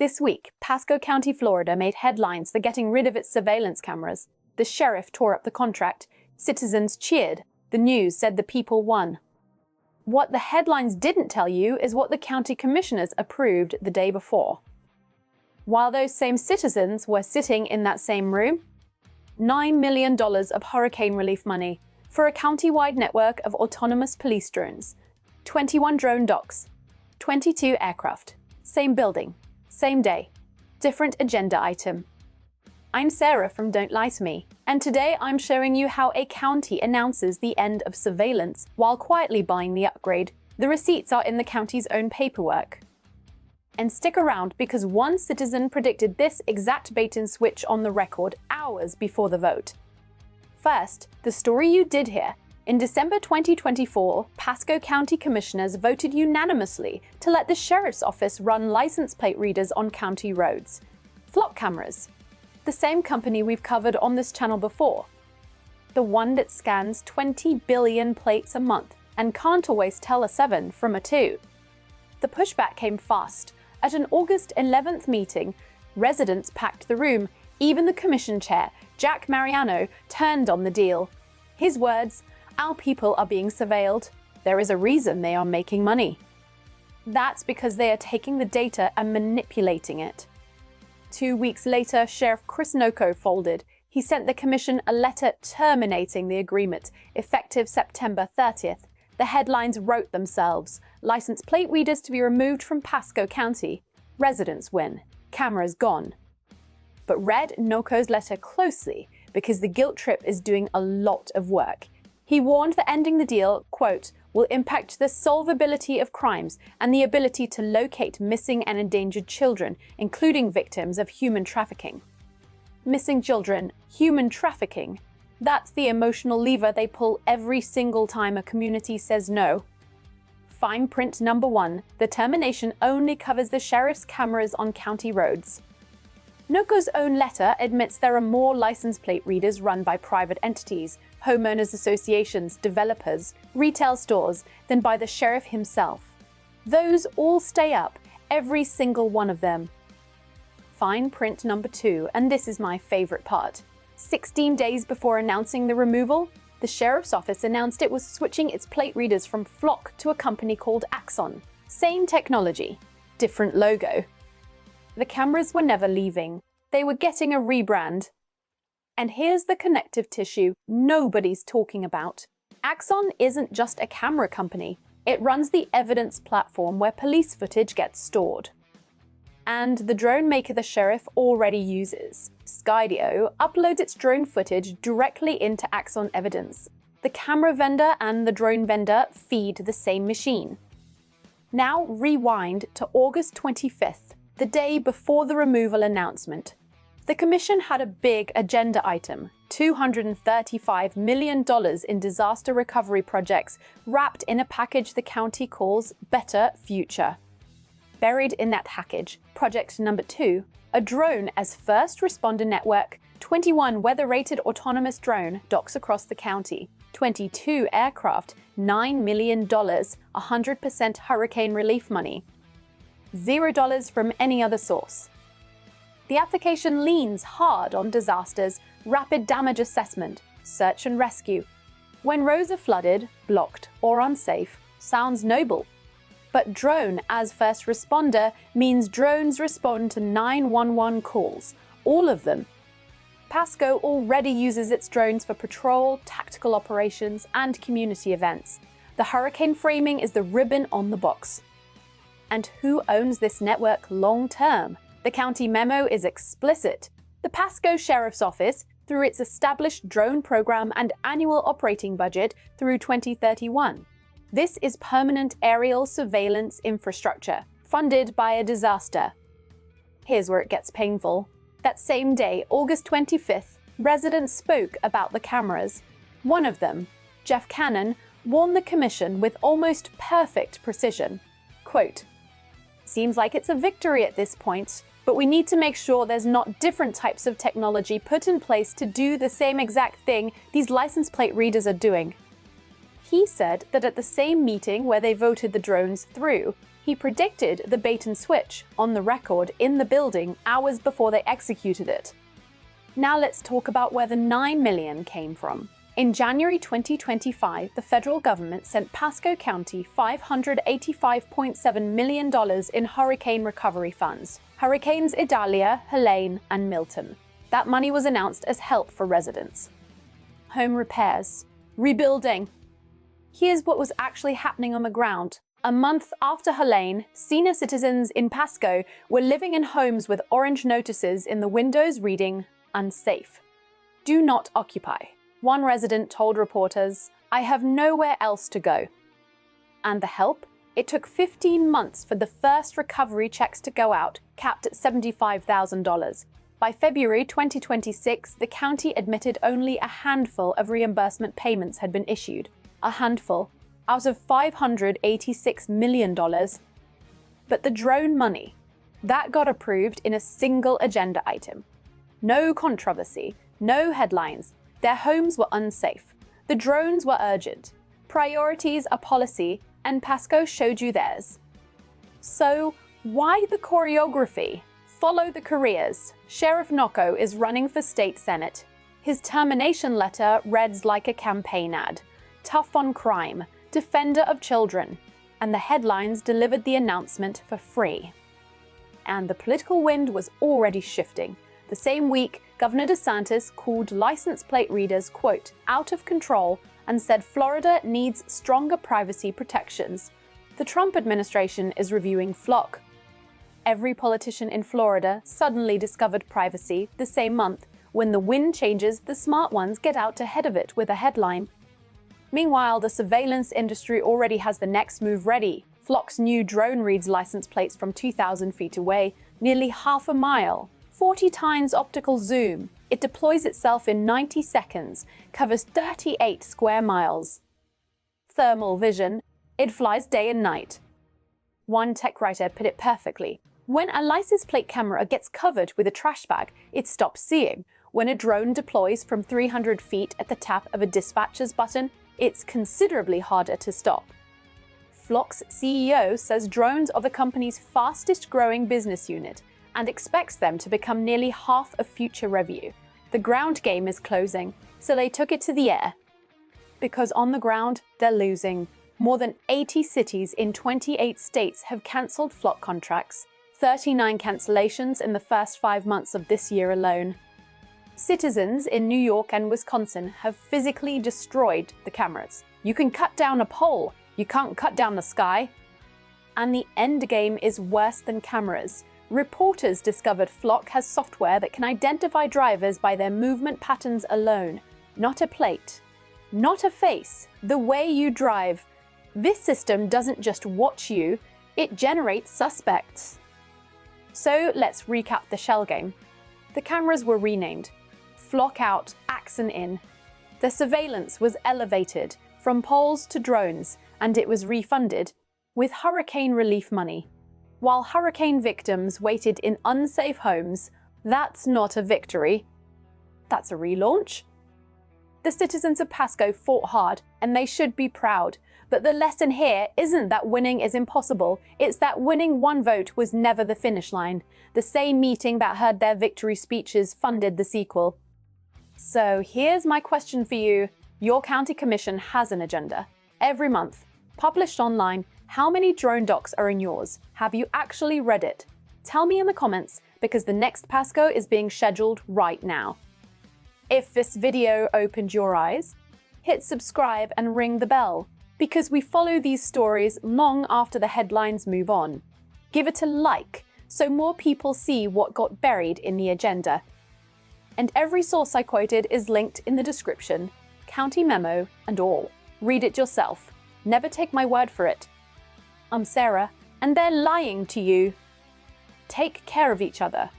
This week, Pasco County, Florida made headlines for getting rid of its surveillance cameras. The sheriff tore up the contract. Citizens cheered. The news said the people won. What the headlines didn't tell you is what the county commissioners approved the day before. While those same citizens were sitting in that same room, $9 million of hurricane relief money for a county-wide network of autonomous police drones, 21 drone docks, 22 aircraft, same building, same day, different agenda item. I'm Sarah from Don't Lie to Me, and today I'm showing you how a county announces the end of surveillance while quietly buying the upgrade. The receipts are in the county's own paperwork. And stick around because one citizen predicted this exact bait-and-switch on the record hours before the vote. First, the story you did hear. In December 2024, Pasco County Commissioners voted unanimously to let the Sheriff's Office run license plate readers on county roads. Flock cameras. The same company we've covered on this channel before. The one that scans 20 billion plates a month and can't always tell a 7 from a 2. The pushback came fast. At an August 11th meeting, residents packed the room. Even the commission chair, Jack Mariano, turned on the deal. His words, "Our people are being surveilled. There is a reason they are making money. That's because they are taking the data and manipulating it." 2 weeks later, Sheriff Chris Noko folded. He sent the commission a letter terminating the agreement, effective September 30th. The headlines wrote themselves. License plate readers to be removed from Pasco County. Residents win. Cameras gone. But read Noko's letter closely because the guilt trip is doing a lot of work. He warned that ending the deal, quote, will impact the solvability of crimes and the ability to locate missing and endangered children, including victims of human trafficking. Missing children, human trafficking. That's the emotional lever they pull every single time a community says no. Fine print number 1, the termination only covers the sheriff's cameras on county roads. Noko's own letter admits there are more license plate readers run by private entities, homeowners associations, developers, retail stores, than by the sheriff himself. Those all stay up, every single one of them. Fine print number 2, and this is my favorite part. 16 days before announcing the removal, the Sheriff's Office announced it was switching its plate readers from Flock to a company called Axon. Same technology, different logo. The cameras were never leaving. They were getting a rebrand. And here's the connective tissue nobody's talking about. Axon isn't just a camera company. It runs the evidence platform where police footage gets stored. And the drone maker the sheriff already uses, Skydio, uploads its drone footage directly into Axon evidence. The camera vendor and the drone vendor feed the same machine. Now rewind to August 25th, the day before the removal announcement. The commission had a big agenda item, $235 million in disaster recovery projects wrapped in a package the county calls Better Future. Buried in that package, project number 2, a drone as first responder network, 21 weather-rated autonomous drone docks across the county, 22 aircraft, $9 million, 100% hurricane relief money. $0 from any other source. The application leans hard on disasters, rapid damage assessment, search and rescue. When roads are flooded, blocked, or unsafe, sounds noble. But drone as first responder means drones respond to 911 calls, all of them. Pasco already uses its drones for patrol, tactical operations, and community events. The hurricane framing is the ribbon on the box. And who owns this network long term? The county memo is explicit. The Pasco Sheriff's Office, through its established drone program and annual operating budget through 2031. This is permanent aerial surveillance infrastructure, funded by a disaster. Here's where it gets painful. That same day, August 25th, residents spoke about the cameras. One of them, Jeff Cannon, warned the commission with almost perfect precision. Quote, "Seems like it's a victory at this point, but we need to make sure there's not different types of technology put in place to do the same exact thing these license plate readers are doing." He said that at the same meeting where they voted the drones through, He predicted the bait and switch on the record in the building hours before they executed it. Now let's talk about where the $9 million came from. In January 2025, the federal government sent Pasco County $585.7 million in hurricane recovery funds. Hurricanes Idalia, Helene, and Milton. That money was announced as help for residents. Home repairs. Rebuilding. Here's what was actually happening on the ground. A month after Helene, senior citizens in Pasco were living in homes with orange notices in the windows reading, "Unsafe. Do not occupy." One resident told reporters, "I have nowhere else to go." And the help? It took 15 months for the first recovery checks to go out, capped at $75,000. By February 2026, the county admitted only a handful of reimbursement payments had been issued. A handful out of $586 million. But the drone money, that got approved in a single agenda item. No controversy, no headlines. Their homes were unsafe. The drones were urgent. Priorities are policy, and Pasco showed you theirs. So, why the choreography? Follow the careers. Sheriff Nocco is running for state senate. His termination letter reads like a campaign ad. Tough on crime, defender of children. And the headlines delivered the announcement for free. And the political wind was already shifting. The same week, Governor DeSantis called license plate readers, quote, "out of control," and said Florida needs stronger privacy protections. The Trump administration is reviewing Flock. Every politician in Florida suddenly discovered privacy the same month. When the wind changes, the smart ones get out ahead of it with a headline. Meanwhile, the surveillance industry already has the next move ready. Flock's new drone reads license plates from 2,000 feet away, nearly half a mile. 40 times optical zoom. It deploys itself in 90 seconds, covers 38 square miles. Thermal vision. It flies day and night. One tech writer put it perfectly. When a license plate camera gets covered with a trash bag, it stops seeing. When a drone deploys from 300 feet at the tap of a dispatcher's button, it's considerably harder to stop. Flock's CEO says drones are the company's fastest growing business unit and expects them to become nearly half of future revenue. The ground game is closing, so they took it to the air. Because on the ground, they're losing. More than 80 cities in 28 states have cancelled Flock contracts, 39 cancellations in the first 5 months of this year alone. Citizens in New York and Wisconsin have physically destroyed the cameras. You can cut down a pole, you can't cut down the sky. And the end game is worse than cameras. Reporters discovered Flock has software that can identify drivers by their movement patterns alone. Not a plate, not a face, the way you drive. This system doesn't just watch you, it generates suspects. So let's recap the shell game. The cameras were renamed. Flock out, Axon in. The surveillance was elevated from poles to drones, and it was refunded with hurricane relief money. While hurricane victims waited in unsafe homes, that's not a victory. That's a relaunch. The citizens of Pasco fought hard, and they should be proud. But the lesson here isn't that winning is impossible, it's that winning one vote was never the finish line. The same meeting that heard their victory speeches funded the sequel. So here's my question for you. Your county commission has an agenda. Every month, published online, how many drone docs are in yours? Have you actually read it? Tell me in the comments, because the next Pasco is being scheduled right now. If this video opened your eyes, hit subscribe and ring the bell, because we follow these stories long after the headlines move on. Give it a like, so more people see what got buried in the agenda. And every source I quoted is linked in the description, county memo and all. Read it yourself. Never take my word for it. I'm Sarah, and they're lying to you. Take care of each other.